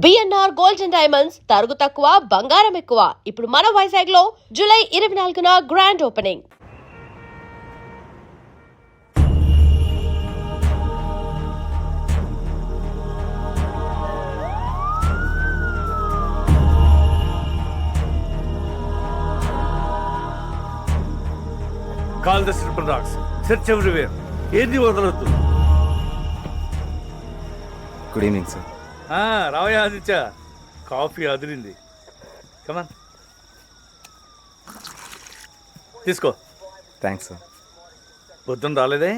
BNR gold and diamonds తరుగు తక్కువ బంగారం ఎక్కువ. ఇప్పుడు మన వైజాగ్ లో జూలై 24న grand opening. Call the triple rocks. Search everywhere. ఏది వదలొద్దు. Good evening sir. రావయ్య ఆదిత్య, కాఫీ అదిరింది. కమాన్ తీసుకో. Thanks sir. పొద్దున్న రాలేదే?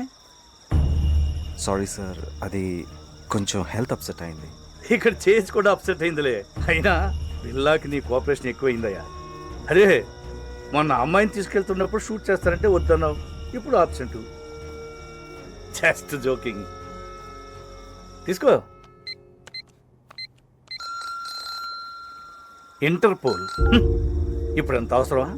సారీ సార్, అది కొంచెం హెల్త్ అప్సెట్ అయింది. ఇక్కడ చేసి కూడా అప్సెట్ అయిందిలే. అయినా బిల్లాకి నీ కోఆపరేషన్ ఎక్కువైందయ్యా. అరే మొన్న అమ్మాయిని తీసుకెళ్తున్నప్పుడు షూట్ చేస్తారంటే వద్దన్నావు, ఇప్పుడు ఆబ్సెంట్. Just joking. తీసుకో. ఇంటర్పోల్ ఇప్పుడు ఎంత అవసరమా?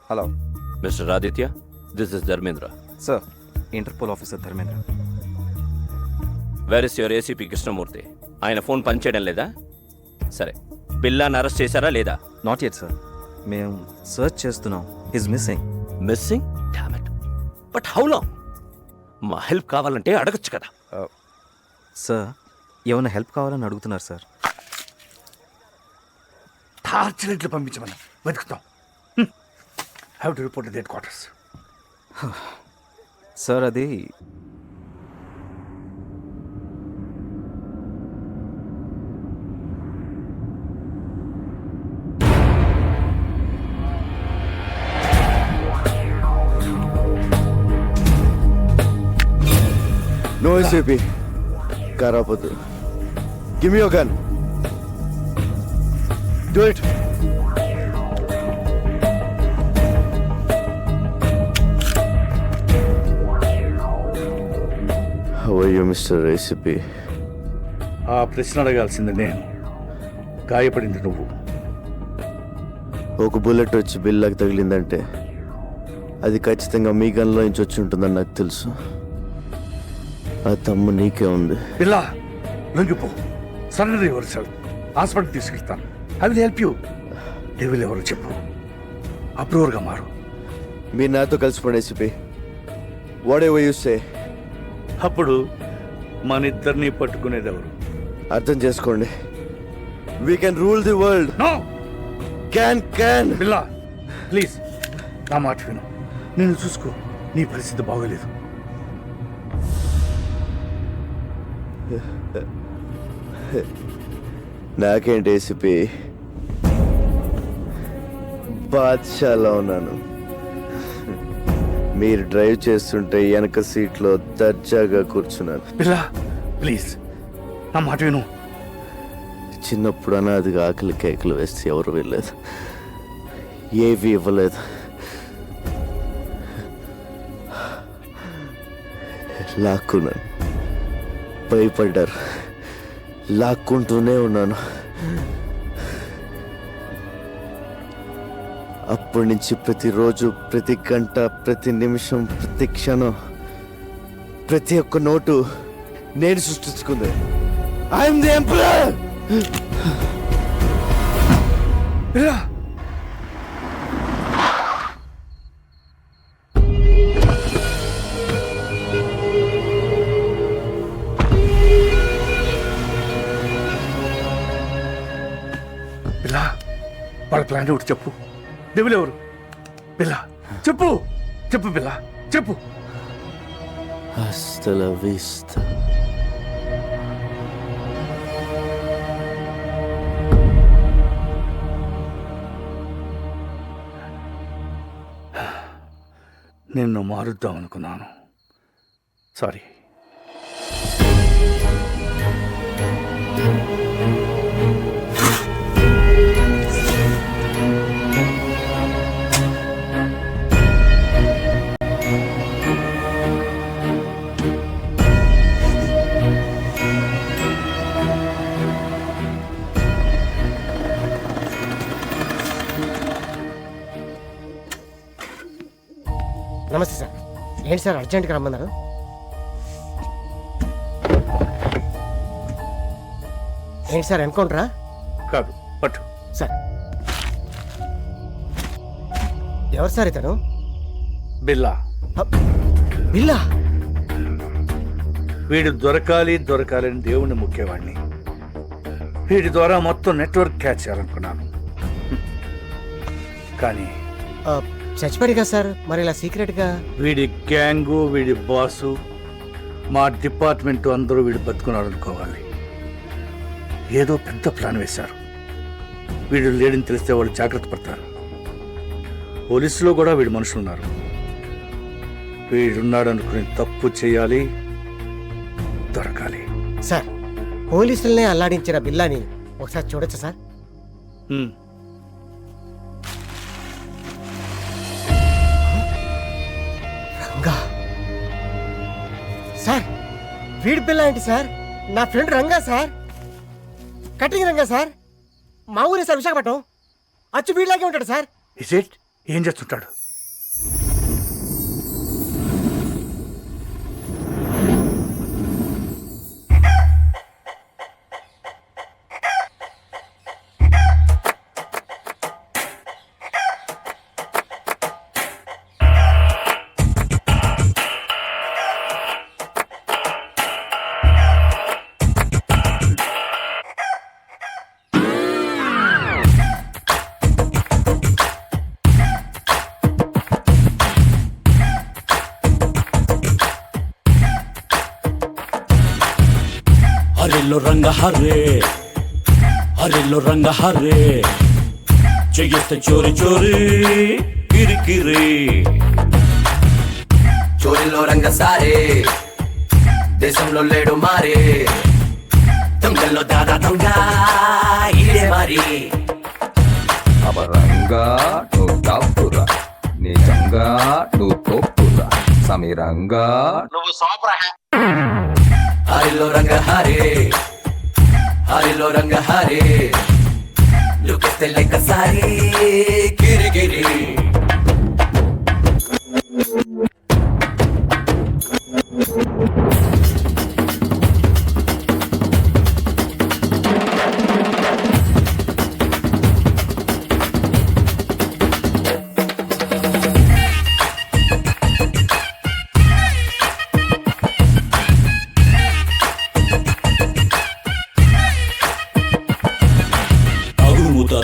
Hello mister Aditya, this is Dharmendra. Sir, Interpol officer Dharmendra. Where is your ACP Krishnamurthy? ఆయన ఫోన్ పనిచేయడం లేదా? సరే, బిల్లాని అరెస్ట్ చేశారా లేదా? నాట్ యెట్ సార్, మేము సర్చ్ చేస్తున్నాం. Is missing. Missing? Damn it. But how long? మా హెల్ప్ కావాలంటే అడగచ్చు కదా. సార్, ఏమైనా హెల్ప్ కావాలని అడుగుతున్నారు సార్. టార్చ్ పంపించమని వెతుకుతాం. Have to report the headquarters. Sir, అది No SAP. Karapodu. Give me your gun. Do it. How are you, Mr. ACP? ఆ ప్రశ్న అడగాల్సింది నేను, గాయపడింది నువ్వు. ఒక బుల్లెట్ వచ్చి బిల్లాకి తగిలిందంటే అది ఖచ్చితంగా మీ గన్లో నుంచి వచ్చి ఉంటుందని నాకు తెలుసు. ఆ తమ్ము నీకే ఉంది. ఇలా లొంగిపో. Surrender yourself. హాస్పిటల్ తీసుకెళ్తాను. I will help you. Devil ఎవరు చెప్పు. అప్రూవర్గా మారు. మీరు నాతో కలిసిపోండి ACP. Whatever you say. అప్పుడు మన ఇద్దరిని పట్టుకునేది ఎవరు? అర్థం చేసుకోండి. We can rule the world. No. Can Billa please నా మాట విను. నేను చూసుకో. నీ పరిస్థితి బాగోలేదు. నాకేంటి ఏసీపీ, బాద్షాలో ఉన్నాను. మీరు డ్రైవ్ చేస్తుంటే వెనక సీట్లో దర్జాగా కూర్చున్నాను. బిల్లా ప్లీజ్ నా మాట విను. చిన్నప్పుడు అనాదిగా ఆకలి కేకలు వేస్తే ఎవరు వెళ్ళలేదు, ఏవి ఇవ్వలేదు. లాక్కున్నాను. భయపడ్డారు, లాక్కుంటూనే ఉన్నాను. అప్పటి నుంచి ప్రతిరోజు, ప్రతి గంట, ప్రతి నిమిషం, ప్రతి క్షణం, ప్రతి ఒక్క నోటు నేను సృష్టించుకుంది. I'm the emperor. బిల్లా బిల్లా వాళ్ళ ప్లాన్ ఒకటి చెప్పు. డెవిల్ ఎవరు? బిల్లా చెప్పు. చెప్పు బిల్లా చెప్పు. Hasta la vista. నిన్ను మారుద్దాం అనుకున్నాను. సారీ. నమస్తే సార్. ఏంటి సార్ అర్జెంట్గా రమ్మన్నారు? ఏంటి సార్ ఎన్కౌంటరా? కాదు, పట్టు. సార్ ఎవరు సార్ ఇతను? బిల్లా. బిల్లా? వీడు దొరకాలని దేవుణ్ణి ముఖ్యవాడిని. వీడి ద్వారా మొత్తం నెట్వర్క్ క్యాచ్ చేయాలనుకున్నాను. కానీ చచ్చిపోయాడు కదా సార్, మరి ఇలా సీక్రెట్గా? వీడి గ్యాంగు, వీడి బాసు, మా డిపార్ట్మెంట్ అందరూ వీడు బతుకున్నాడు అనుకోవాలి. ఏదో పెద్ద ప్లాన్ వేశారు. వీడు లేడని తెలిస్తే వాళ్ళు జాగ్రత్త పడతారు. పోలీసులో కూడా వీడి మనుషులు ఉన్నారు. వీడున్నాడు అనుకుని తప్పు చేయాలి, దొరకాలి. సార్ పోలీసులనే అల్లాడించిన బిల్లాని ఒకసారి చూడొచ్చా సార్? హ్మ్. రంగా సార్, వీడి బిల్లా ఏంటి సార్? నా friend Ranga sir, cutting Ranga sir, మా ఊరే సార్ విశాఖపట్నం. అచ్చు వీడిలాగే ఉంటాడు సార్. Is it? ఏం చేస్తుంటాడు? హరిలో రంగ హరే, హరిలో రంగ హరే, చెయ్యొస్తే చోరీ చోరీ కిరికిరి. చోరీలో రంగ సారే, దేశంలో లేడు మారే, దొంగల్లో దాదా దొంగ ఇదే మరి. అపరంగా నువ్వు టాపురా, నిజంగా నువ్వు తోపురా, సమీరంగా నువ్వు సోపరా. హరిలో రంగ హరే, హరిలో రంగ హరే, లుకెస్తే లెక్క సారే కిరికిరి.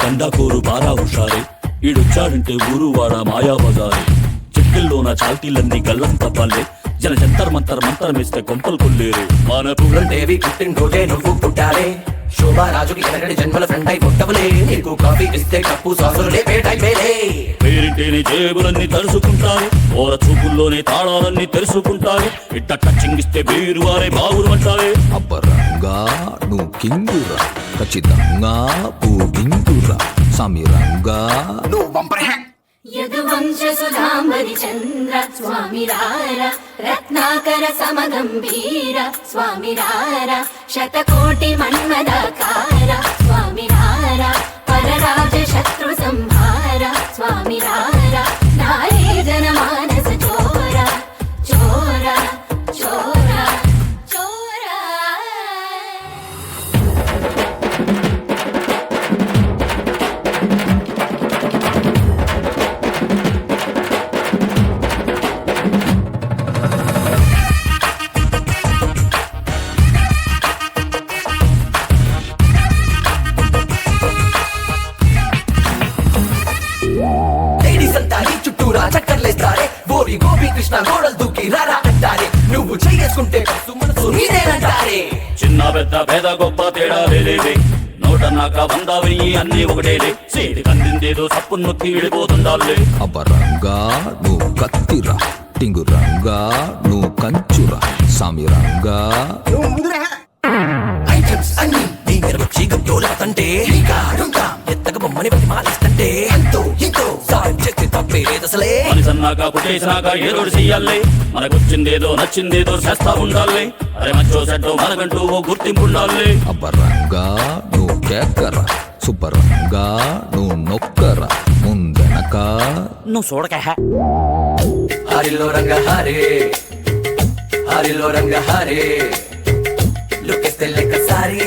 దండాకోరు బారా హుషారే, ఈడొచ్చాడంటే ఊరు వాడ మాయా బజారే. చెట్టుల్లోన చాల్తీలన్నీ గల్లం తప్పాలే, జన జంతర్ మంతర్ మంతరమేస్తే కొంపలు కొల్లేరే. మానపురం దేవి పుట్టినరోజే నువ్వు పుట్టాలే, శోభారాజుకి ఎనగడి జన్మల ఫ్రెండ్ అయి పుట్టవలే. నీకు కాఫీ ఇస్తే కప్పు సాసులే పేటైపోలే. పేరింటేనే జేబులన్నీ తరుసుకుంటారు, ఓర చూపుల్లోనే తాళాలన్నీ తెరుసుకుంటారు. ఇట్ట టచ్చింగిస్తే బీరు వారే బాగురు అంటారే. అపరంగా నువ్వు కింగురా, ఖచ్చితంగా పూగింగురా, సమీరంగా నువ్వు బంపరే. యదువంశ సుధాంబరి చంద్ర స్వామి రార, రత్నాకర సమగంభీర స్వామి రార, శతకోటి మన్మదాకార స్వామి రార, పరరాజ శత్రు సంహార స్వామి రార, నారీ జన మానస చోర చోర చోర చోర. చుట్టూరా చక్కర్లేస్తారే, బోరి గోపి కృష్ణ గోడలు దూకి రారా అంటారే. నువ్వు చేసుకుంటే మనసు నీదేనంటారే. చిన్న పెద్ద పేద గొప్ప తేడా లేదే, నోటన్నాక 100 1000 అన్నీ ఒకటేలే. సేది కందిందేదో సప్పు నొక్కి విడిపోతుండాలే. అపరంగా నువ్వు కత్తిరా, టింగురంగా నువ్వు కంచురా, సమీరంగా ఐటమ్స్ అన్ని నీ మెరవచ్చి గంటోలతంటే, ఎత్తక బొమ్మని బట్టి మాలిస్తంటే, ఎంతో ఎంతో సాయం చేస్తే తప్పేదసలే. మనిషన్నాక పుట్టేసినాక ఏదోడు చెయ్యాలే, మనకొచ్చిందేదో నచ్చిందేదో చేస్తా ఉండాలి. అరే మంచో చెడ్డో మనకంటూ ఓ గుర్తింపు ఉండాలి. అపరంగా నువ్వు కేకరా, శుభ్రంగా నువ్వు నొక్కరా, ముందెనక నువ్వు చూడక హరిలో రంగ హరే హరిలో రంగ హరే లుకిస్తే లెక్క సారీ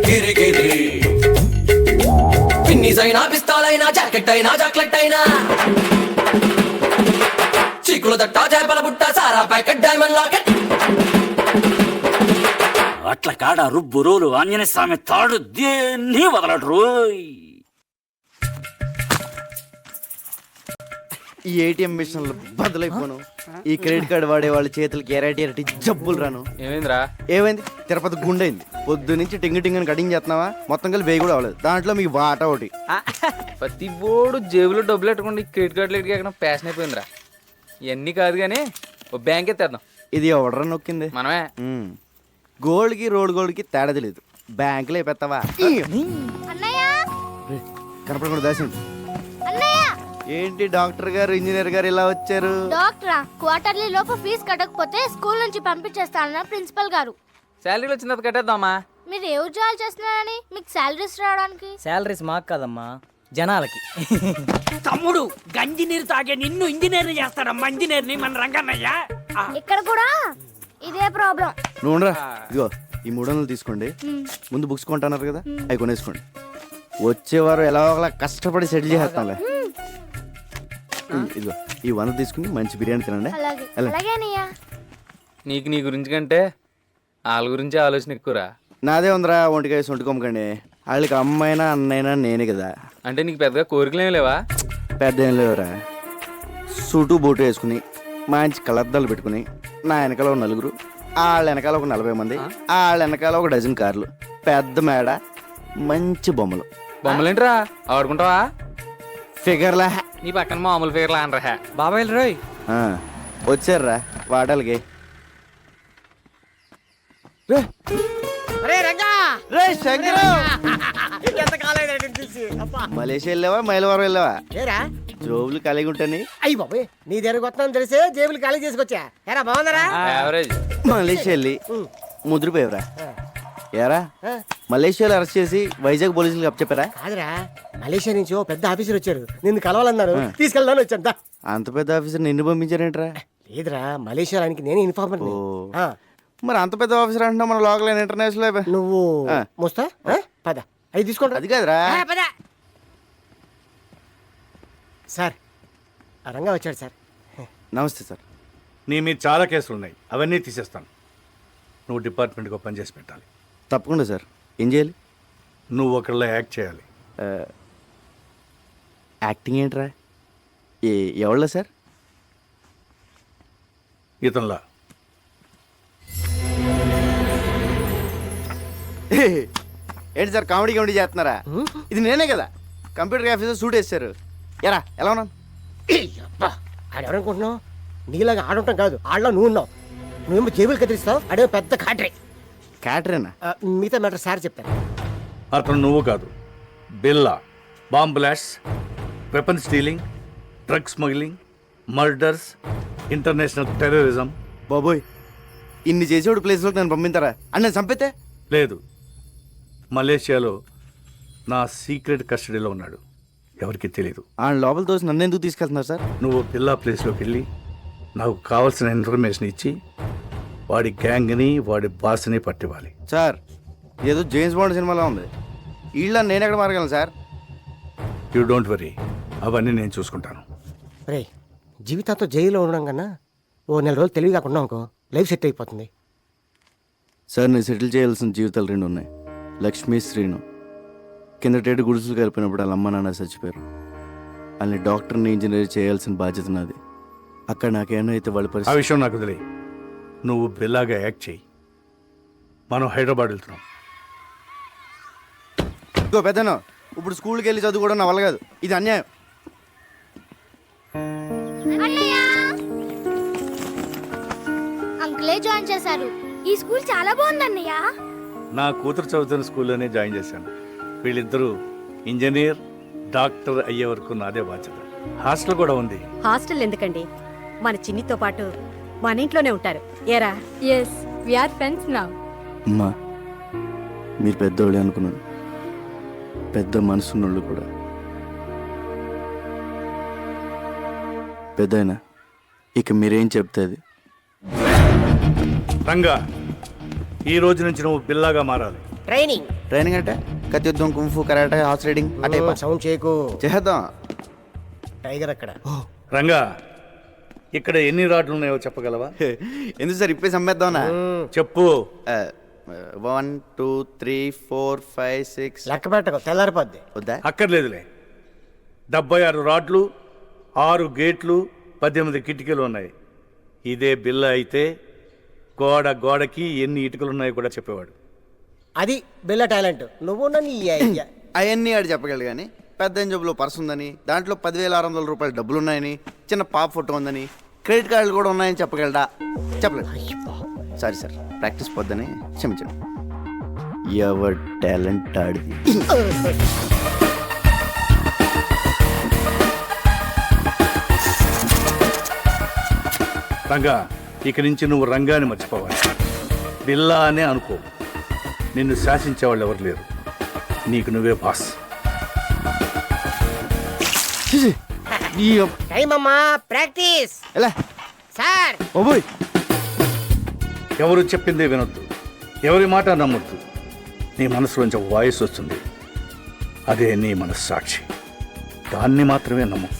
గిరి గిరి పిన్నిస్ అయినా పిస్తాలైనా జాకెట్ అయినా చాక్లెట్ అయినా చీకులు దట్ట చేపల బుట్ట సారా ప్యాకెట్ డైమండ్ లాకెట్ అట్ల కాడ రుబ్బు రోలు ఆంజనేయ స్వామి తాడు దేన్ని వదలడు రోయ్. ఈ ఏటీఎం మిషన్లు బదులైపోను. ఈ క్రెడిట్ కార్డు వాడే వాళ్ళ చేతులకి ఎరటి జబ్బులు రాను. ఏమైందిరా? ఏమైంది? తిరుపతి గుండైంది. పొద్దు నుంచి టింగ్ టింగ్ అని కటింగ్ చేస్తున్నావా? మొత్తం కలిసి వేయి కూడా అవ్వలేదు. దాంట్లో మీకు వాటా ఒకటి. ప్రతి బోర్డు జేబులో డబ్బులు పెట్టుకోండి. క్రెడిట్ కార్డులు ఎక్కడ ప్యాషన్ అయిపోయిందిరా. ఇవన్నీ కాదు కానీ ఓ బ్యాంక్ ఎత్తేద్దాం. ఇది ఎవడరా నొక్కింది? మనమే. గోల్డ్కి రోడ్ గోల్డ్కి తేడా తెలియదు. బ్యాంకులో అయిపోతావా? కనపడకుండా దాసింది. ఏంటి డాక్టర్ గారు ఇంజనీర్ గారు ఇలా వచ్చారు? డాక్టరా, క్వార్టర్లీ లోపు ఫీజు కట్టకపోతే స్కూల్ నుంచి పంపించేస్తానన్న ప్రిన్సిపల్ గారు. శాలరీలు వచ్చిన తర్వాత కట్టేద్దామా? మీరు ఏ ఉద్యోగాలు చేస్తున్నారని మీకు శాలరీస్ రావడానికి? శాలరీస్ మాకు కాదమ్మా, జనాలకి. తమ్ముడు గంజి నీరు తాగే నిన్ను ఇంజనీర్ చేస్తాడమ్మా. ఇంజనీర్ని మన రంగన్నయ్య. ఇక్కడ కూడా ఇదే ప్రాబ్లం. నువ్వు ఉండరా. ఇదిగో ఈ 300 తీసుకోండి. ముందు బుక్స్ కొంటున్నారు కదా, అవి కొనేసుకోండి. వచ్చేవారు ఎలా ఒకలా కష్టపడి సెటిల్ చేస్తాంలే. ఇదిగో ఈ 100 తీసుకుని మంచి బిర్యానీ తినండి. నీకు నీ గురించి కంటే వాళ్ళ గురించి ఆలోచన ఎక్కువరా. నాదే ఉందిరా, ఒంటికాయ సొంటుకోమకండి. వాళ్ళకి అమ్మైనా అన్నైనా నేనే కదా. అంటే నీకు పెద్దగా కోరికలేం లేవా? పెద్ద ఏం లేవురా. సూటు బూటు వేసుకుని మంచి కలర్దాలు పెట్టుకుని నా వెనకాల ఒక 4, వాళ్ళ వెనకాల ఒక 40 మంది, వాళ్ళ వెనకాల ఒక డజన్ కార్లు, పెద్ద మేడ, మంచి బొమ్మలు. బొమ్మలేంట్రా ఆడుకుంటావా? ఫిగర్లా. నీ పక్కన మామూలు ఫిగర్లా అనరా. బాబాయ్ రోయ్ వచ్చారా వాటాలకి. మలేషియా వెళ్ళావా మైలవరం వెళ్ళావా? జోబులు కలిగి ఉంటాని. అయ్యి బాబాయ్, నీ దగ్గరకు వస్తాను తెలిసే జేబులు ఖాళీ చేసుకొచ్చా. ఎరా బాగుందరా? యావరేజ్. మలేషియా వెళ్ళి ముద్రపోయావురా. ఏరా మలేషియాలో అరెస్ట్ చేసి వైజాగ్ పోలీసులకు అప్పచెప్పారా? కాదురా, మలేషియా నుంచి ఓ పెద్ద ఆఫీసర్ వచ్చారు, నిన్ను కలవాలన్నారు, తీసుకెళ్దాను వచ్చాను. అంత పెద్ద ఆఫీసర్ నిన్ను పంపించారేంట్రా? లేదురా, మలేషియా ఆయనకి నేను ఇన్ఫార్మర్. మరి అంత పెద్ద ఆఫీసర్ అంటున్నా మన లోకల్ ఇంటర్నేషనల్. నువ్వు మోస్తా పద, అవి తీసుకోండి. అది కాదురా. సార్ రంగా వచ్చాడు సార్. నమస్తే సార్. నీ మీద చాలా కేసులు ఉన్నాయి, అవన్నీ తీసేస్తాను. నువ్వు డిపార్ట్మెంట్కి పని చేసి పెట్టాలి. తప్పకుండా సార్. ఏం చేయాలి? నువ్వు ఒకళ్ళ యాక్ట్ చేయాలి. యాక్టింగ్ ఏంట్రా? ఎవళ్ళ సార్? ఇతనిలా. ఏంటి సార్ కామెడీ కామెడీ చేస్తున్నారా? ఇది నేనే కదా కంప్యూటర్ ఆఫీసర్ సూట్ వేస్తారు. ఎరా ఎలా ఉన్నాను? ఆడెవరనుకుంటున్నావు? నీలాగా ఆడుంటాం కాదు, ఆడలో నువ్వు ఉన్నావు. నువ్వేమో జేబులు కత్తిరిస్తావు, అడే పెద్ద కాటరే. క్యాటరేనా? మిగతా మ్యాటర్ సార్ చెప్తాను. అతను నువ్వు కాదు, బిల్లా. Bomb blast, weapon stealing, drug smuggling, murders, international terrorism. బాబోయ్, ఇన్ని చేసేవాడు ప్లేస్లోకి నన్ను పంపిస్తారా? అని నేను చంపితే? లేదు, మలేషియాలో నా సీక్రెట్ కస్టడీలో ఉన్నాడు, ఎవరికి తెలియదు. ఆ లోపల తోసి నన్ను ఎందుకు తీసుకెళ్తున్నారు సార్? నువ్వు బిల్లా ప్లేస్లోకి వెళ్ళి నాకు కావాల్సిన ఇన్ఫర్మేషన్ ఇచ్చి వాడి గ్యాంగ్ని వాడి బాస్ని పట్టివ్వాలి. సార్ ఏదో జేమ్స్ బాండ్ సినిమాలో ఉంది. వీళ్ళ నేను ఎక్కడ మారగలను సార్? యూ డోంట్ వరీ, అవన్నీ నేను చూసుకుంటాను. రే, జీవితాంతో జైల్లో ఉండడం కన్నా ఓ 4 రోజులు తెలివి కాకుండా అనుకో, లైఫ్ సెట్ అయిపోతుంది. సార్ నేను సెటిల్ చేయాల్సిన జీవితాలు 2 ఉన్నాయి. లక్ష్మీ, శ్రీను. కిందటేడు గుడిసెలు కలిపినప్పుడు వాళ్ళ అమ్మ నాన్న చచ్చిపోయారు. వాళ్ళని డాక్టర్ని ఇంజనీర్ చేయాల్సిన బాధ్యత నాది. అక్కడ నాకేమో అయితే వాళ్ళ ఆ పరిస్థితి. విషయం నాకు తెలియ. నువ్వు బిల్లాగా యాక్ట్ చేయి. మనం హైదరాబాద్ వెళ్తున్నాం. ఇంకో పెద్దను ఇప్పుడు స్కూల్కి వెళ్ళి చదువుకోవడం నా వల్ల కాదు. ఇది అన్యాయం. అంకులే జాయిన్ చేశారు. ఈ స్కూల్ చాలా బాగుంది అన్నయ్య. నా కూతురు చదువుతున్న స్కూల్లోనే జాయిన్ చేశాను. వీళ్ళిద్దరూ ఇంజనీర్, డాక్టర్ అయ్యే వరకు నాదే బాధ్యత. హాస్టల్ కూడా ఉంది. హాస్టల్ ఎందుకండి, మన చిన్నితో పాటు మన ఇంట్లోనే ఉంటారు. ఏరా? Yes, we are friends now. అమ్మా, మీరు పెద్దోళ్ళే అనుకున్నాను. పెద్ద మనసున్నోళ్ళు కూడా. పెద్దయినా ఇక మీరేం చెప్తే అది. రంగా, ఈ రోజు నుంచి నువ్వు బిల్లాగా మారాలి. ట్రైనింగ్ ట్రైనింగ్ అంటే కత్తి యుద్ధం కుంఫు కరాటే హార్స్ రైడింగ్ అంటే సౌండ్ చేయకు. చేద్దాం. టైగర్ అక్కడ. రంగా, ఇక్కడ ఎన్ని రాడ్లు ఉన్నాయో చెప్పగలవా? ఎందుకు సార్ ఇప్పేసి అమ్మేద్దామనా? చెప్పు. 1 2 3 4 5 6. లెక్క పెట్టకు, తెల్లారిపోద్ది. వద్దా? అక్కర్లేదులే. 76 రాడ్లు, 6 గేట్లు, 18 కిటికీలు ఉన్నాయి. ఇదే బిల్ల అయితే గోడకి ఎన్ని ఇటుకలు ఉన్నాయో కూడా చెప్పేవాడు. అది బిల్ల టాలెంట్. నువ్వు నీ అవన్నీ ఆడు చెప్పగలడు కానీ పెద్ద జబ్బులో పర్స్ ఉందని, దాంట్లో 10,600 రూపాయలు డబ్బులు ఉన్నాయని, చిన్న పాప ఫోటో ఉందని, క్రెడిట్ కార్డులు కూడా ఉన్నాయని చెప్పగలడా? చెప్పలేదు. సారీ సార్, ప్రాక్టీస్ పొద్దని క్షమించండి. ఎవరి టాలెంట్ ఆడిది. రంగా, ఇక నుంచి నువ్వు రంగాన్ని మర్చిపోవాలి. బిల్లా అనే అనుకో. నిన్ను శాసించేవాళ్ళు ఎవరు లేరు. నీకు నువ్వే బాస్. టైం అమ్మా, ప్రాక్టీస్. ఎలా సార్ ఓబోయ్, ఎవరు చెప్పిందే వినొద్దు, ఎవరి మాట నమ్మొద్దు. నీ మనసులోంచి ఒక వాయిస్ వస్తుంది, అదే నీ మనస్సాక్షి. దాన్ని మాత్రమే నమ్ము.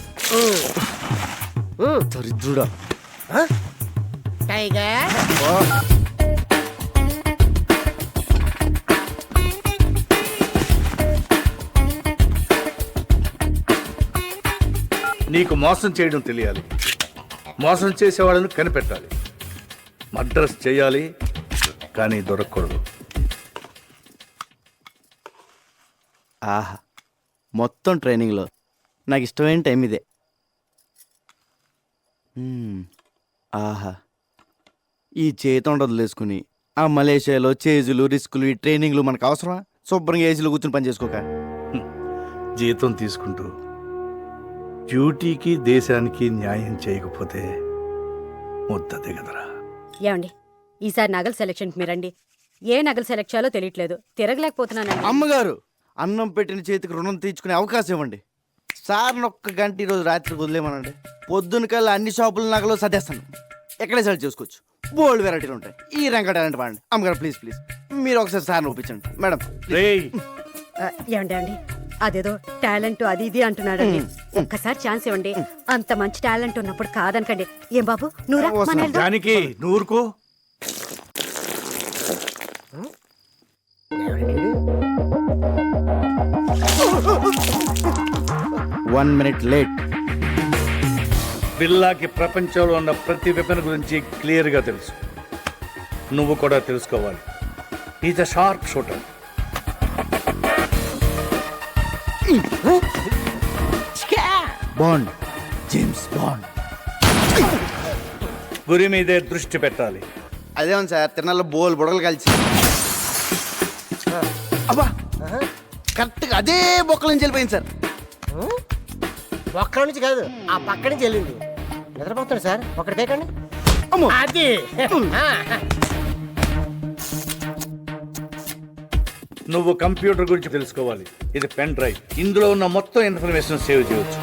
దరిద్రుడా. టైగర్ నీకు మోసం చేయడం తెలియాలి, మోసం చేసేవాళ్ళని కనిపెట్టాలి. మడ్రస్ చేయాలి కానీ దొరకకూడదు. ఆహా, మొత్తం ట్రైనింగ్లో నాకు ఇష్టమైన టైం ఇదే. ఆహా, ఈ చేతం వదిలేసుకుని ఆ మలేషియాలో చేజులు రిస్కులు ఈ ట్రైనింగ్లు మనకు అవసరమా? శుభ్రంగా ఏసీలో కూర్చొని పని చేసుకోక. జీతం తీసుకుంటూ డ్యూటీకి దేశానికి న్యాయం చేయకపోతే ముద్ద దిగదరా. ఏమండి, ఈసారి నగల సెలక్షన్కి మీరండి. ఏ నగలు సెలెక్ట్ చేయాలో తెలియట్లేదు, తిరగలేకపోతున్నానండి. అమ్మగారు, అన్నం పెట్టిన చేతికి రుణం తీర్చుకునే అవకాశం ఇవ్వండి. సార్ని ఒక్క గంట ఈరోజు రాత్రికి వదిలేమనండి. పొద్దున కల్లా అన్ని షాపుల నగలు సర్దేస్తాను. ఎక్కడే సెలెక్ట్ చేసుకోవచ్చు. బోల్డ్ వెరైటీలు ఉంటాయి. ఈ రంగ టాలెంట్ వాడండి. అమ్మగారు ప్లీజ్ ప్లీజ్ మీరు ఒకసారి సార్ని ఒప్పించండి మేడం. ఏమండి అండి, అదేదో టాలెంట్ అది ఇది అంటున్నాడండి. ఒక్కసారి ఛాన్స్ ఇవ్వండి. అంత మంచి టాలెంట్ ఉన్నప్పుడు కాదనకండి. ఏం బాబు, నువ్వురా. దానికి నూరుకో. One minute late. బిల్లాకి ప్రపంచంలో ఉన్న ప్రతి వెపన్ గురించి క్లియర్గా తెలుసు. నువ్వు కూడా తెలుసుకోవాలి. Is a sharp shooter. Bond, James bond. గురి మీదే దృష్టి పెట్టాలి. అదేమో సార్, తిరణాల్లో బోల్ బుడగలు కలిసి అబ్బా కరెక్ట్గా అదే బొక్కల నుంచి వెళ్ళిపోయింది సార్. ఒక్కడి నుంచి కాదు, ఆ పక్క నుంచి వెళ్ళింది. నిద్రపోతాడు సార్, ఒకటి తేకండి. అది నువ్వు కంప్యూటర్ గురించి తెలుసుకోవాలి. ఇది పెన్ డ్రైవ్. ఇందులో ఉన్న మొత్తం ఇన్ఫర్మేషన్ సేవ్ చేయవచ్చు.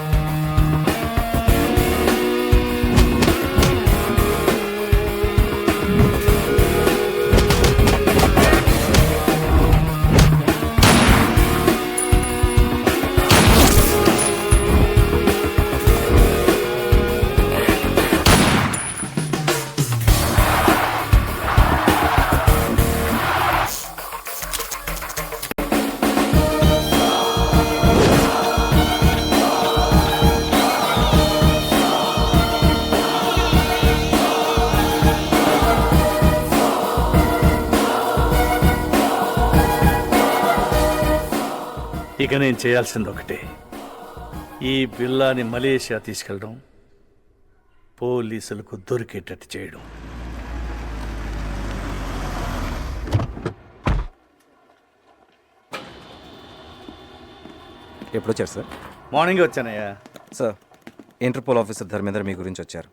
ఇక నేను చేయాల్సింది ఒకటే, ఈ బిల్లాని మలేషియా తీసుకెళ్ళడం, పోలీసులకు దొరికేటట్టు చేయడం. ఎప్పుడు వచ్చారు సార్? మార్నింగ్ వచ్చానయ్యా. సార్, ఇంటర్పోల్ ఆఫీసర్ ధర్మేంద్ర మీ గురించి వచ్చారు.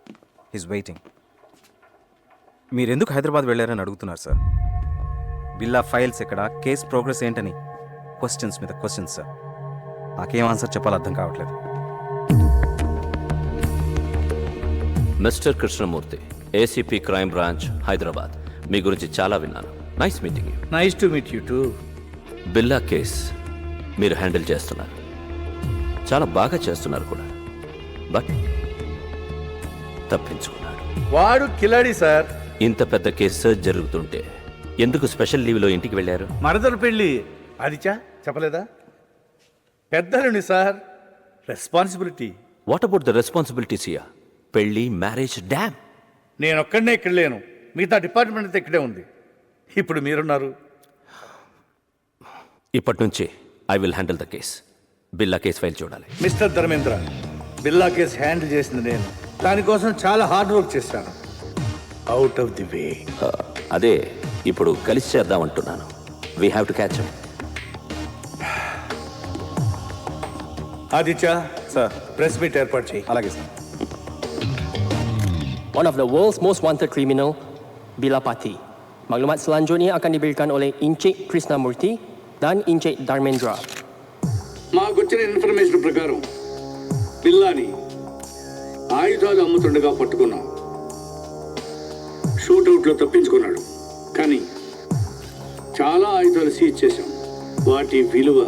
Is waiting. మీరు ఎందుకు హైదరాబాద్ వెళ్ళారని అడుగుతున్నారు సార్. బిల్లా ఫైల్స్ ఎక్కడ, కేస్ ప్రోగ్రెస్ ఏంటని క్వశ్చన్స్ మీద క్వశ్చన్స్ సార్. నాకేం ఆన్సర్ చెప్పాలో అర్థం కావట్లేదు. Mister Krishnamurthy, ACP crime branch, Hyderabad. మీ గురించి చాలా విన్నాను. Nice meeting you. Nice to meet you too. Billa case మీరు హ్యాండిల్ చేస్తున్నారు, చాలా బాగా చేస్తున్నారు కూడా. బట్ తప్పించుకున్నాడు. వాడు కిలాడి సార్. ఇంత పెద్ద కేసు జరుగుతుంటే ఎందుకు స్పెషల్ లీవ్లో ఇంటికి వెళ్ళారు? మరదలు పెళ్ళి అదిచా చెప్పలేదా? పెద్దలుని sir, responsibility. What about the responsibilities ఇయా? పెళ్లి, మ్యారేజ్, డ్యామ్. నేను ఒక్కడనే ఇక్కడ లేను, మిగతా డిపార్ట్మెంట్ అంతా ఇక్కడే ఉంది. ఇప్పుడు మీరున్నారు. ఇప్పటి నుంచి I will handle the case. Billa case file చూడాలి. Mister Dharmendra, Billa case handle చేసింది నేను. దానికోసం చాలా హార్డ్ వర్క్ చేశాను. Out of the way. అదే ఇప్పుడు కలిసి చేద్దామంటున్నాను. We have to catch him. Aditya sir, press meet ఏర్పాటు చేయి. అలాగే sir. One of the world's most wanted criminal, Bila Pati. Maklumat selanjutnya akan diberikan oleh Encik Krishnamurti dan Encik Dharmendra. మాకొచ్చిన information ప్రకారం బిల్లాని ఆయుధాలు అమ్ముతుండగా పట్టుకున్నాం. షూట్అవుట్లో తప్పించుకున్నాడు, కానీ చాలా ఆయుధాలు సీజ్ చేశాం. వాటి విలువ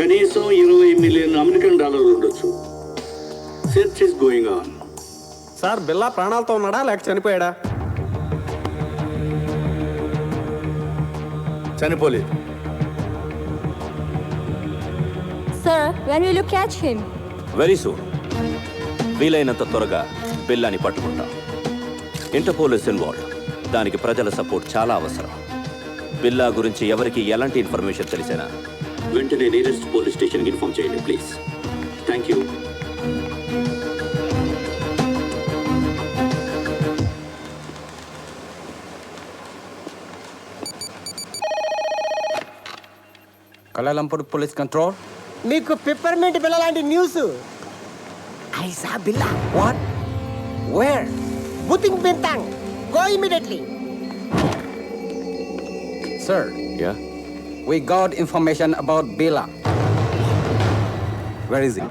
కనీసం 20 మిలియన్ అమెరికన్ డాలర్లు ఉండొచ్చు. Search is going on. Sir బిల్లా ప్రాణాలతో ఉన్నాడా లేక చనిపోయాడా? చనిపోలేదు. Sir, when will you catch him? Very soon. వీలైనంత త్వరగా బిల్లాని పట్టుకుంటాం. Interpole is involved. దానికి ప్రజల సపోర్ట్ చాలా అవసరం. బిల్లా గురించి ఎవరికి ఎలాంటి ఇన్ఫర్మేషన్ తెలిసినా వెంటనే నియరెస్ట్ పోలీస్ స్టేషన్కి ఇన్ఫార్మ్ చేయండి please. Thank you. Kuala Lumpur Police Control. నీకు పిప్పర్మెంట్ బిల్ల లాంటి news. I saw Billa. What? Where? బుతింగ్ Bintang. Go immediately. Sir, yeah, we got information about Billa. Where is he?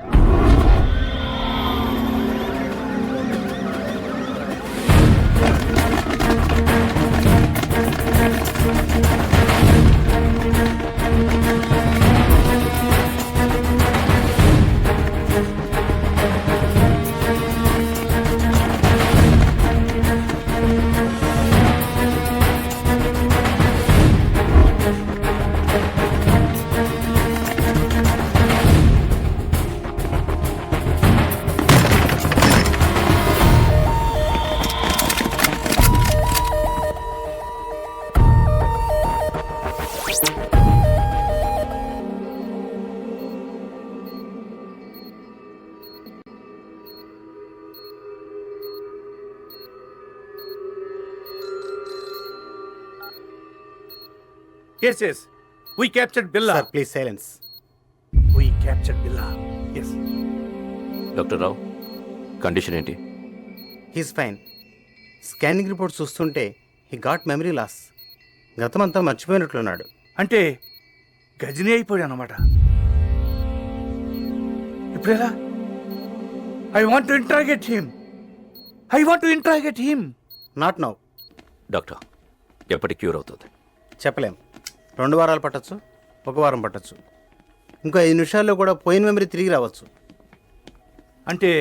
Yes, yes. We captured Billa. Sir please silence. We captured Billa. Yes. Doctor Rao, condition ఏంటి? He's fine. Scanning report చూస్తుంటే he got memory loss. గతమంతా మర్చిపోయినట్లున్నాడు. అంటే గజనీ అయిపోయాడు అన్నమాట. ఇప్పుడెలా? I want to interrogate him. Not now. Doctor, ఎప్పటి cure అవుతుంది? చెప్పలేం. 2 వారాలు పట్టచ్చు, 1 వారం పట్టచ్చు, ఇంకో 5 నిమిషాల్లో కూడా పోయిన మెమరీ తిరిగి రావచ్చు. అంటే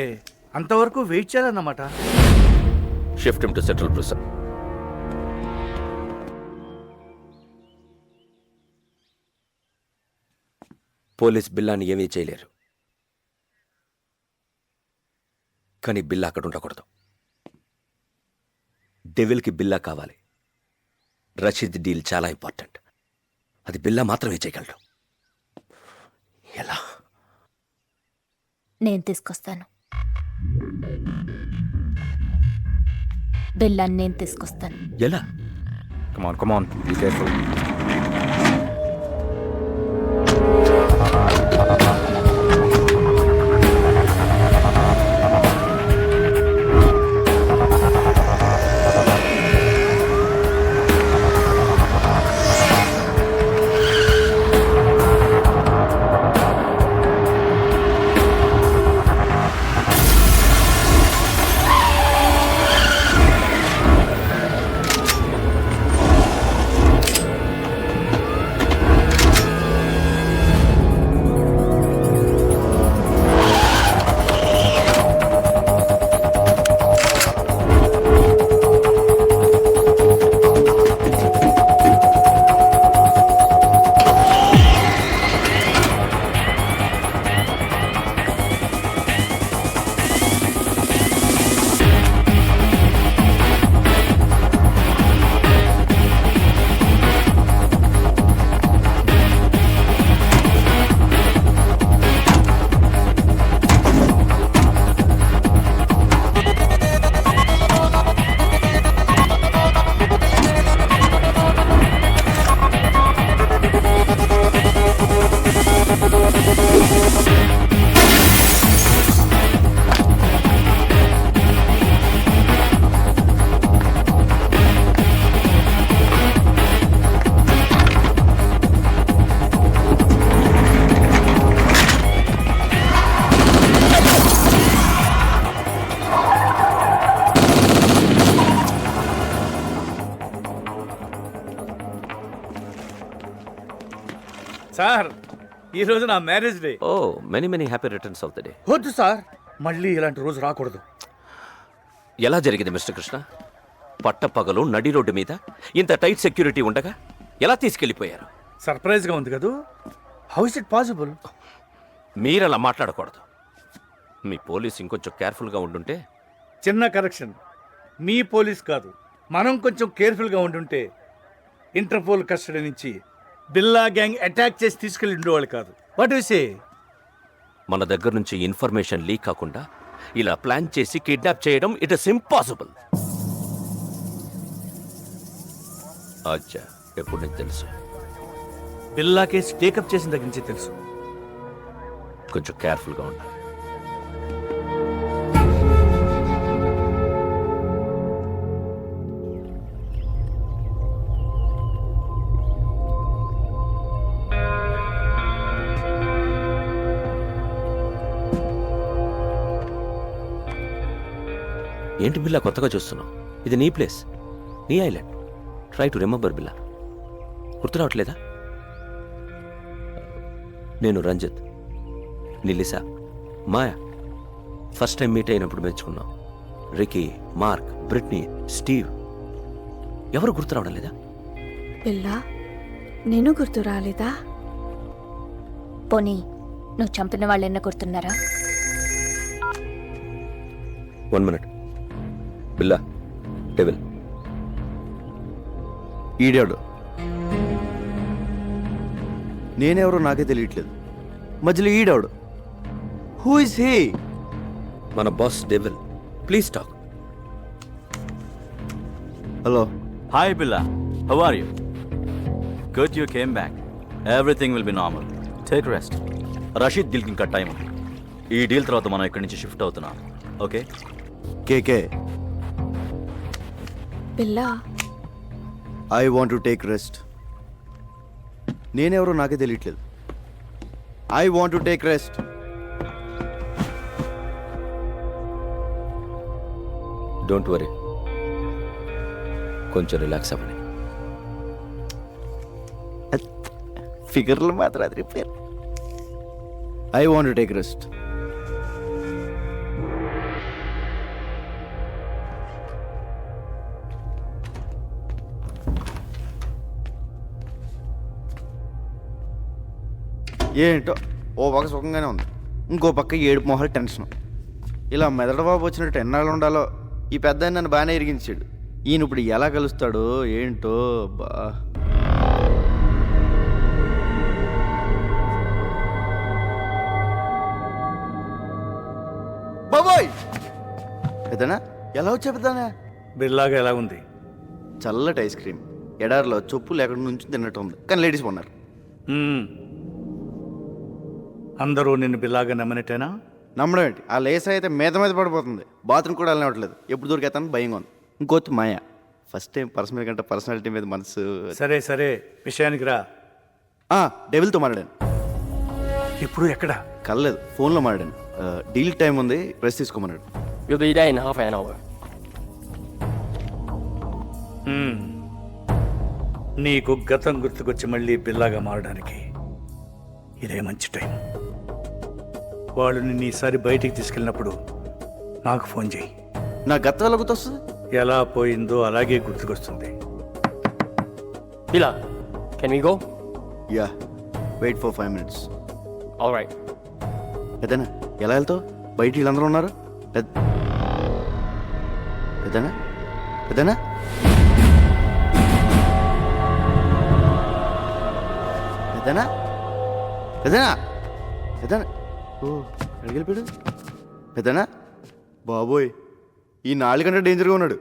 అంతవరకు వెయిట్ చేయాలన్నమాట. Shift him to central prison. Police బిల్లాని ఏమీ చేయలేరు, కానీ బిల్లా అక్కడ ఉండకూడదు. డెవిల్కి బిల్లా కావాలి. రషీద్ డీల్ చాలా ఇంపార్టెంట్. అది బిల్లా మాత్రమే చేయగలడు. ఎలా? నేను తీసుకొస్తాను. బిల్లాన్ని నేను తీసుకొస్తాను. ఎలా? Come on, be careful. Sir ఈరోజు నా marriage day. Oh many many happy returns of the day. వద్దు సార్, మళ్ళీ ఇలాంటి రోజు రాకూడదు. ఎలా జరిగింది మిస్టర్ కృష్ణ? పట్టపగలు నడి రోడ్డు మీద ఇంత టైట్ సెక్యూరిటీ ఉండగా ఎలా తీసుకెళ్ళిపోయారు? సర్ప్రైజ్గా ఉంది కదూ. How is it possible? మీరలా మాట్లాడకూడదు. మీ పోలీస్ ఇంకొంచెం కేర్ఫుల్గా ఉండుంటే. చిన్న కరెక్షన్, మీ పోలీస్ కాదు, మనం కొంచెం కేర్ఫుల్గా ఉండుంటే ఇంటర్పోల్ కస్టడీ నుంచి బిల్లా గ్యాంగ్ అటాక్ చేసి తీసుకెళ్ళి ఉండేవాళ్ళు కాదు. What you say? మన దగ్గర నుంచి ఇన్ఫర్మేషన్ లీక్ కాకుండా ఇలా ప్లాన్ చేసి కిడ్నాప్ చేయడం ఇట్ ఇస్ ఇంపాసిబుల్. అచ్చా, ఎప్పుడు నీకు తెలుసు? బిల్లా కేసు టేకప్ చేసిన దగ్గర నుంచి తెలుసు. కొంచెం కేర్ఫుల్గా ఉండాలి. ఏంటి బిల్లా కొత్తగా చూస్తున్నావు? ఇది నీ ప్లేస్, నీ ఐలాండ్. ట్రై టు రిమెంబర్ బిల్లా. గుర్తు రావట్లేదా? నేను రంజిత్, నిలిసా, మాయా ఫస్ట్ టైం మీట్ అయినప్పుడు మెచ్చుకున్నాం. Ricky, Mark, Britney, Steve. ఎవరు గుర్తు రావడం లేదా? పిల్ల నేను గుర్తు రాలేదా? పోనీ నువ్వు చంపిన వాళ్ళెన్న గుర్తున్నారా? 1 minute. బిల్లా, డెవిల్. ఈడాడు. నేనెవరో నాకే తెలియట్లేదు. మధ్యలో ఈడాడు. Who is he? మన boss devil. Please talk. Hello. Hi Billa, how are you? Good you came back. Everything will be normal. Take rest. Rashid డీల్కి ఇంకా టైం ఉంది. ఈ డీల్ తర్వాత మనం ఇక్కడి నుంచి షిఫ్ట్ అవుతున్నాం. ఓకే? కేకే. పిల్ల I want to take rest. నేనెవరో నాకే తెలియట్లేదు. I want to take rest. Don't worry, కొంచెం రిలాక్స్ అవ్వండి. ఫిగర్లు మాత్రం అది repair. I want to take rest. ఏంటో ఓ పక్క సుఖంగానే ఉంది, ఇంకో పక్క ఏడుపు మొహాలు టెన్షన్. ఇలా మెదడు బాబు వచ్చినట్టు ఎన్నాళ్ళు ఉండాలో. ఈ పెద్ద ఆయన నన్ను బాగానే ఇరిగించాడు. ఈయన ఇప్పుడు ఎలా కలుస్తాడో ఏంటో. బా బాబోయ్, పెద్దనా ఎలా వచ్చా పెద్దనా? బిల్లాగా ఎలా ఉంది? చల్లటి ఐస్ క్రీమ్ ఎడారిలో చొప్పులు ఎక్కడి నుంచి తిన్నట్టు ఉంది, కానీ లేడీస్ ఉన్నారు. అందరూ నిన్ను బిల్లాగా నమ్మనట్టేనా? నమ్మడం ఏంటి, ఆ లేస్ అయితే మీద మీద పడిపోతుంది. బాత్రూమ్ కూడా వెళ్ళనివ్వట్లేదు. ఎప్పుడు దొరికేస్తాను భయంగా ఉంది. ఇంకోటి మాయా, ఫస్ట్ టైం పర్సనల్ కంటే పర్సనాలిటీ మీద మనసు. సరే సరే, విషయానికి రా. డెవిల్తో మాట్లాడాను. ఇప్పుడు ఎక్కడ? కలలేదు, ఫోన్లో మాట్లాడాను. డీల్ టైం ఉంది, rest తీసుకోమన్నాడు. We'll be there in half an hour. నీకు గతం గుర్తుకొచ్చి మళ్ళీ బిల్లాగా మారడానికి ఇదే మంచి టైం. వాళ్ళు నిన్ను ఈసారి బయటికి తీసుకెళ్ళినప్పుడు నాకు ఫోన్ చేయి. నా గతం ఎలా గుర్తొస్తుంది? ఎలా పోయిందో అలాగే గుర్తుకొస్తుంది. Billa, can we go? Yeah, wait for 5 minutes. All right. పెద్దనా ఎలా వెళ్తావు? బయట వీళ్ళందరూ ఉన్నారు. పెద్దనా పెద్దనా పెద్దనా పెద్దనా పెద్దనా ఓ అడిగిపోయాడు. పెద్దనా బాబోయ్, ఈ 4 గంటల డేంజర్గా ఉన్నాడు.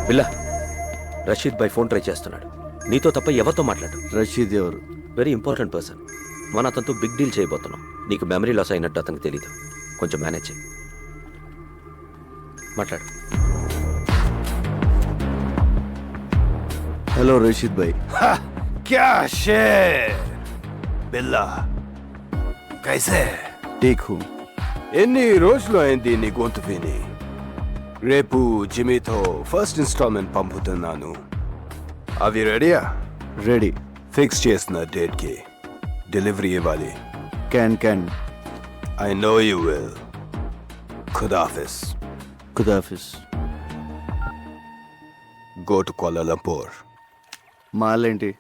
బిల్లా, రషీద్ బై ఫోన్ ట్రై చేస్తున్నాడు. నీతో తప్ప ఎవరితో మాట్లాడు? రషీద్ ఎవరు? Very important person. మన అతనితో బిగ్ డీల్ చేయబోతున్నాం. నీకు మెమరీ లాస్ అయినట్టు అతనికి తెలీదు. కొంచెం మేనేజ్ చేయి. మాట్లాడు. హలో రషీద్ భాయ్. क्या शेर बिल्ला कैसे ఠీక్ హూ. ఎన్ని రోజులు అయింది నీ గొంతు విని? రేపు జిమీతో ఫస్ట్ ఇన్స్టాల్మెంట్ పంపుతున్నాను. అవి రెడీయా? రెడీ. ఫిక్స్ చేసిన డేట్కి డెలివరీ ఇవ్వాలి. Can I know you will. ఖుదాఫిస్. ఖుదాఫిస్. Go to Kuala Lumpur. మాలేంటి?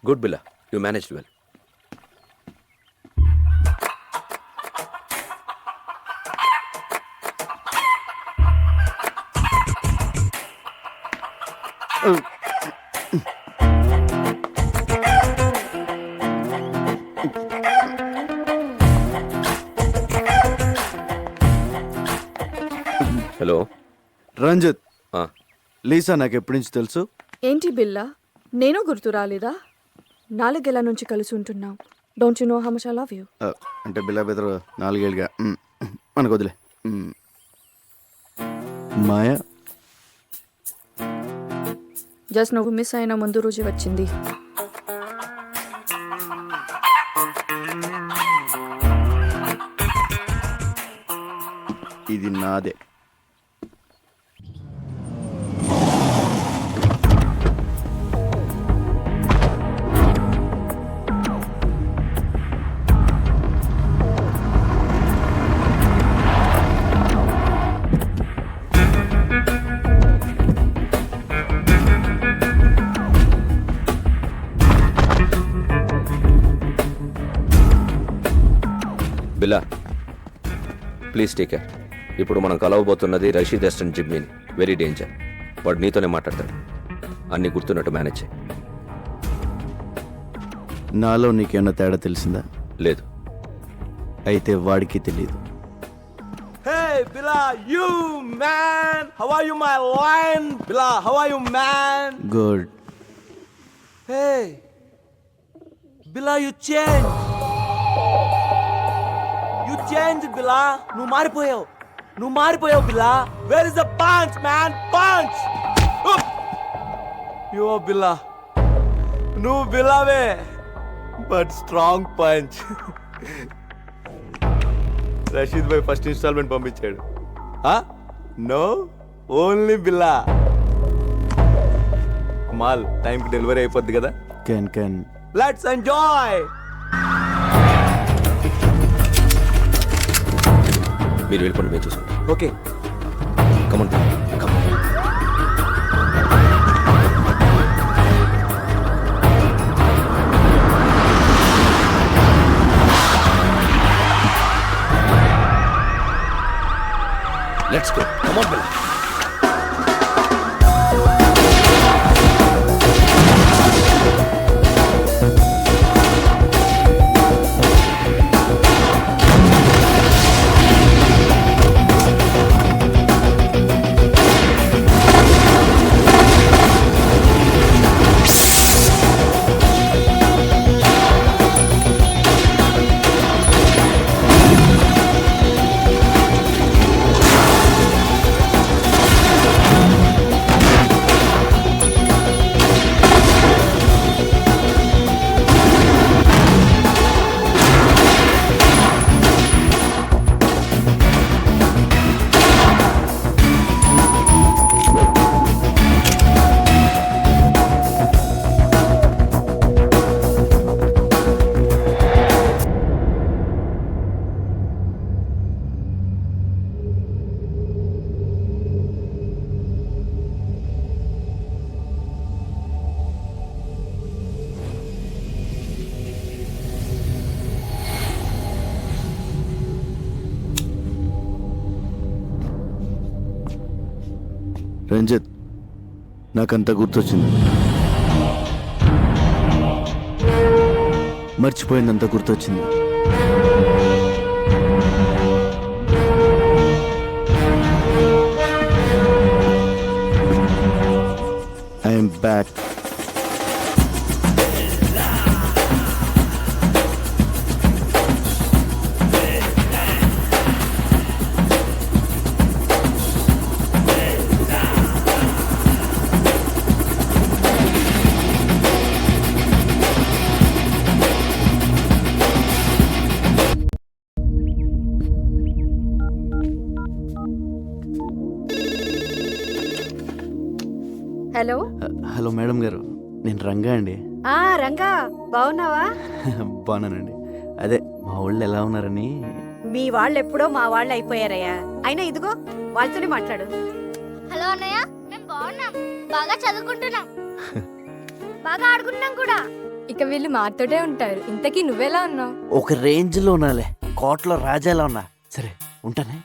Good Billa, you manage well. Hello Ranjith. Lisa నాకు ఎప్పటి నుంచి తెలుసు? ఏంటి బిల్లా, నేను గుర్తు రాలేదా? 4 ఏళ్ల నుంచి కలిసి ఉంటున్నాం. Don't you know how much I love you? అంటే బిల్లా బెదరు 4 ఏళ్ళుగా మనకు వదిలే. మాయా జస్ట్ నువ్వు మిస్ అయిన ముందు రోజు వచ్చింది. ఇది నాదే. బిల్లా ప్లీజ్ టేక్ కేర్. ఇప్పుడు మనం కలవబోతున్నది రషీద్ అసిస్టెంట్ జిమ్మీని. Very danger. వాడు నీతోనే మాట్లాడతాడు. అన్నీ గుర్తున్నట్టు మేనేజ్ చేయి. నాలో నీకేమన్నా తేడా తెలిసిందా? లేదు. అయితే వాడికి తెలియదు. Hey, Billa, you man! How are you, my lion? Billa, how are you, man? Good. Hey, Billa, you changed. You changed, Billa. నువ్వు మారిపోయావు, Billa. Where is the punch, man? Punch! You are Billa. నువ్వు Billaవే, but strong punch. Rashid భాయ్ first instalment పంపించాడు. No, only Billa. మాల్ టైంకి delivery అయిపోద్ది కదా. Can let's enjoy. మీరు వెళ్ళిపోండి, మేము చూసుకుంటాం. Okay, come on come on. Let's go. Come on, Billa. Ranjit, నాకంతా గుర్తొచ్చింది. మర్చిపోయిందంతా గుర్తొచ్చింది. I'm back. Hello hello madam గారు, నేను రంగా అండి. రంగా బాగున్నావా? బాగున్నానండి. అదే మా వాళ్ళు ఎలా ఉన్నారని. మీ వాళ్ళు ఎప్పుడో మా వాళ్ళు అయిపోయారయ్యా. అయినా ఇదిగో వాళ్ళతోనే మాట్లాడు. హలో అన్నయ్య, మేము బాగున్నాం, బాగా చదువుకుంటున్నాం, బాగా ఆడుకుంటున్నాం కూడా. ఇక వీళ్ళు మాతోటే ఉంటారు. ఇంతకీ నువ్వెలా ఉన్నావు? ఒక రేంజ్లో ఉన్నాలే, కోట్లో రాజాలా ఉన్నా. సరే ఉంటానే.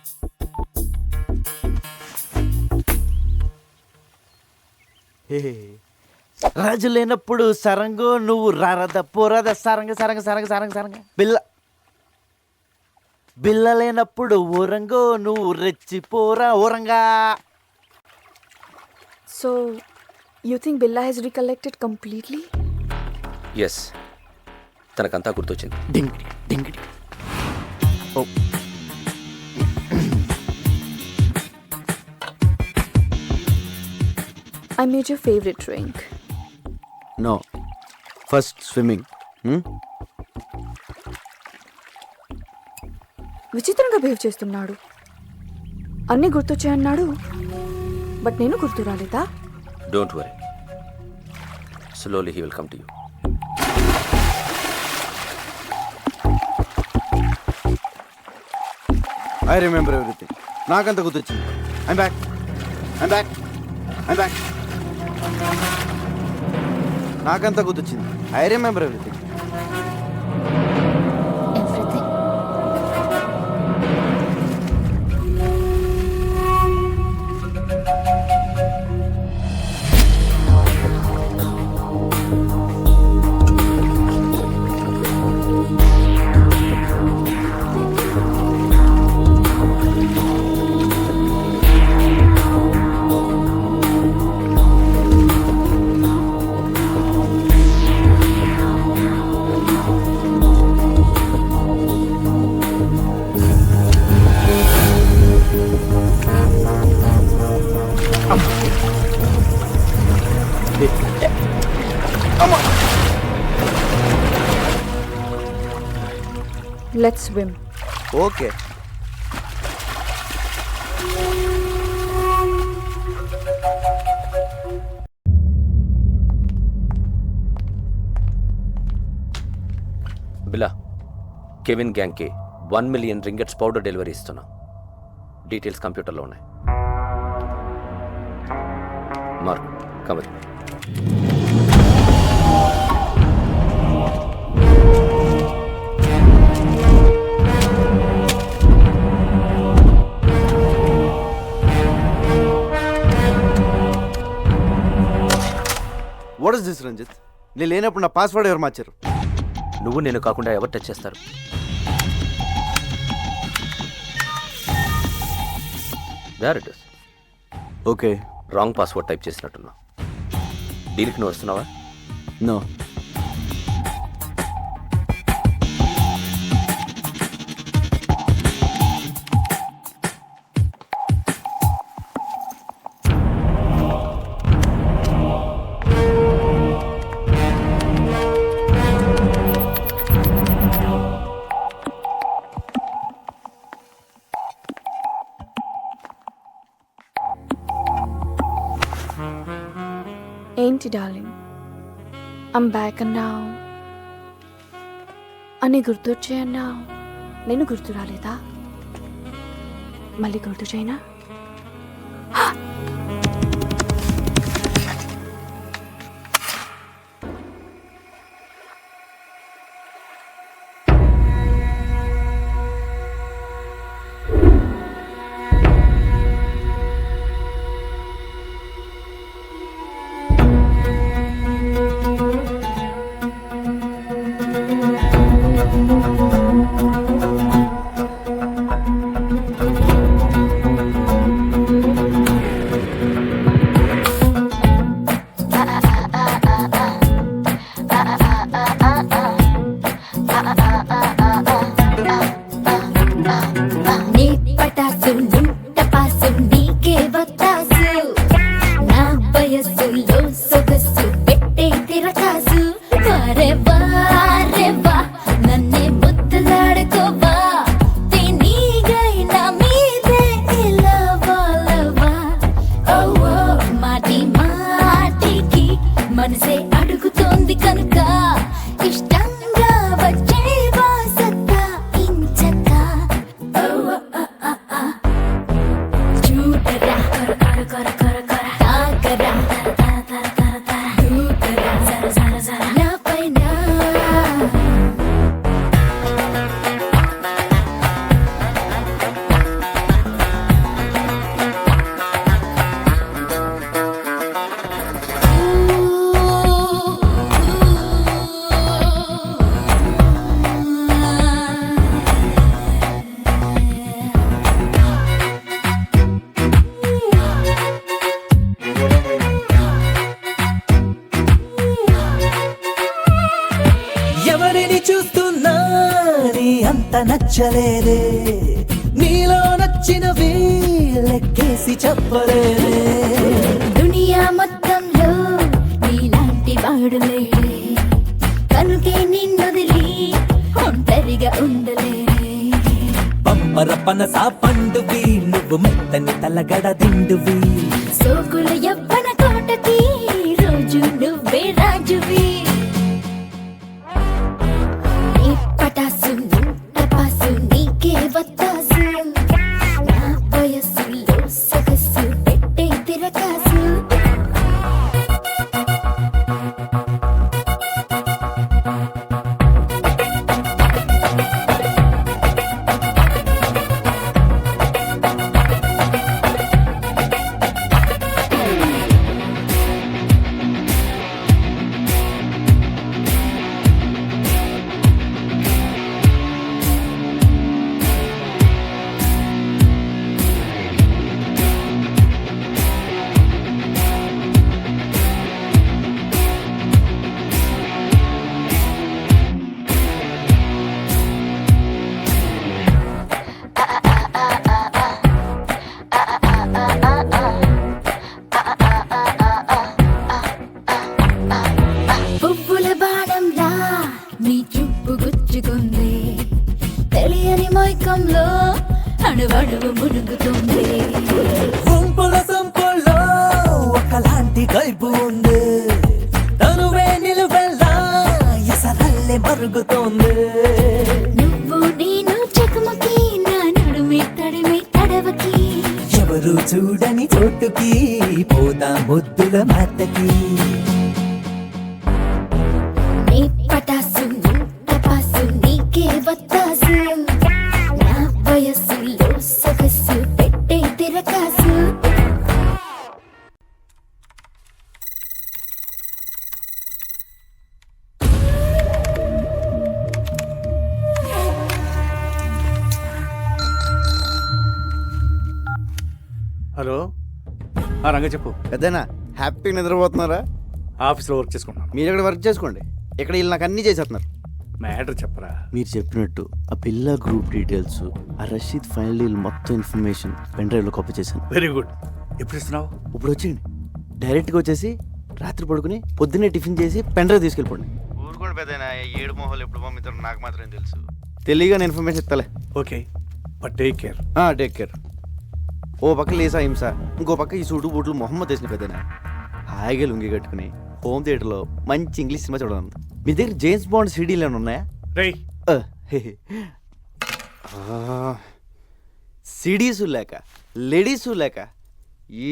రాజు లేనప్పుడు సరంగు నువ్వు రారద పోరాద సరంగ సరంగ సరంగ సరంగ సరంగ బిల్ల బిల్ల లేనప్పుడు ఊరంగో నువ్వు రెచ్చిపోరా ఊరంగా. So you think Billa has recollected completely? Yes, తనకంతా గుర్తొచ్చింది. Ding ding. Oh I made your favorite drink. No, first swimming. విచిత్రంగా బిహేవ్ చేస్తున్నాడు. అన్నీ గుర్తొచ్చాయన్నాడు, బట్ నేను గుర్తు రాలేదా? Don't worry, slowly he will come to you. I remember everything. నాకంత గుర్తొచ్చింది. I'm back, I'm back, I'm back. నాకంత గుర్తొచ్చింది. I remember everything. Let's swim. Okay. Billa, Kevin గ్యాంగ్కి 1 మిలియన్ రింగెట్స్ పౌడర్ డెలివరీ ఇస్తున్నాం. డీటెయిల్స్ కంప్యూటర్లో ఉన్నాయి. మార్క్ కమర్. What is this Ranjit? నేను లేనప్పుడు నా పాస్వర్డ్ ఎవరు మార్చారు? నువ్వు నేను కాకుండా ఎవరు టచ్ చేస్తారు? There it is. Okay. Wrong password type చేసినట్టున్నా. డీల్కి నువ్వు వస్తున్నావా? నో. ఏంటి డార్లింగ్, ఐమ్ బ్యాక్ అన్నావు, అన్నీ గుర్తొచ్చాయన్నావు, నేను గుర్తు రాలేదా? మళ్ళీ గుర్తు చేయనా? ఎవరిని చూస్తున్నా నీ అంత నచ్చలేదే, నీలో నచ్చిన లెక్కేసి చెప్పలేదే. దునియా మొత్తంలో నీలాంటి వాడు లేడే, కనుకే నిన్నొదిలి ఒంటరిగా ఉండలేడే. పంపర పనస పండువి, నువ్వు మెత్తని తలగడ దిండువి. సోకుల యవ్వన కోటకి రోజు నువ్వే రాజువి. నీ పటాసు టపాసు నీకే వత్తాసు, నా వయస్సులో సొగసు పెట్టే తిరకాసు. పువ్వుల బాణంలా నీ చూపు గుచ్చుకుంది, తెలియని మైకంలో అణువణువు మునుగుతుంది. గుంపుల సంపుల్లో ఒకలాంటి కైపు ఉంది, తనువే నిలువెల్లా ఎసరల్లే మరుగుతోంది. నువ్వు నేను చెకుమకి, నా నడుమి తడిమి తడవకి. ఎవరు చూడని చోటుకి పోతా ముద్దుల మాటకి. నీ పటాసు టపాసు నీకే వత్తాసు, నా వయస్సులో సొగసు పెట్టే తిరకాసు. హలో, రంగ చెప్పు. పెద్దనా హ్యాపీగా నిద్రపోతున్నారా? ఆఫీస్లో వర్క్ చేసుకుంటున్నాను. మీరు ఇక్కడ వర్క్ చేసుకోండి, ఇక్కడ వీళ్ళు నాకు అన్నీ చేసేస్తున్నారు. మ్యాటర్ చెప్పరా. మీరు చెప్పినట్టు ఆ పిల్ల గ్రూప్ డీటెయిల్స్, ఆ రషీద్ ఫైనల్ డీల్ మొత్తం ఇన్ఫర్మేషన్ పెన్ డ్రైవ్లో కాపీ చేశాను. Very good. ఎప్పుడు ఇస్తున్నావు? ఇప్పుడు వచ్చేయండి, డైరెక్ట్గా వచ్చేసి రాత్రి పడుకుని పొద్దున్నే టిఫిన్ చేసి పెన్ డ్రైవ్ తీసుకెళ్ళిపోండి. ఊరుకోండి పెద్దనా, 7 మొహాలు ఎప్పుడు పంపిస్తారో నాకు మాత్రం తెలుసు. తెలియగానే ఇన్ఫర్మేషన్ ఇస్తలే. Okay, but take care. Take care. ఓ పక్క లేసా హింస, ఇంకో పక్క ఈ సూటు బూట్లు మొహమ్మద్ వేసిన పెద్దనా హాయిగా లుంగి కట్టుకుని హోమ్ థియేటర్లో మంచి ఇంగ్లీష్ సినిమా చూడాలి. మీ దగ్గర జేమ్స్ బాండ్ సీడీలు ఏమైనా ఉన్నాయా? సిడీసు లేక లేడీసు లేక ఈ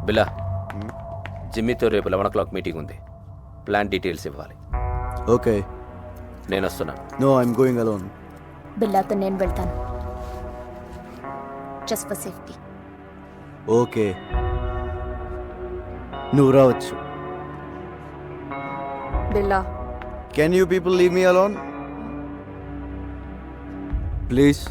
బిలా, జిమ్మీతో రేపు 11 o'clock మీటింగ్ ఉంది. ప్లాన్ డీటెయిల్స్ ఇవ్వాలి. ఓకే, నేను వస్తున్నాను. No, I'm going alone. బిల్లాతో నేను వెళ్తాను, జస్ట్ ఫర్ సేఫ్టీ. ఓకే, నువ్వు రావచ్చు. Billa, can you people leave me alone please?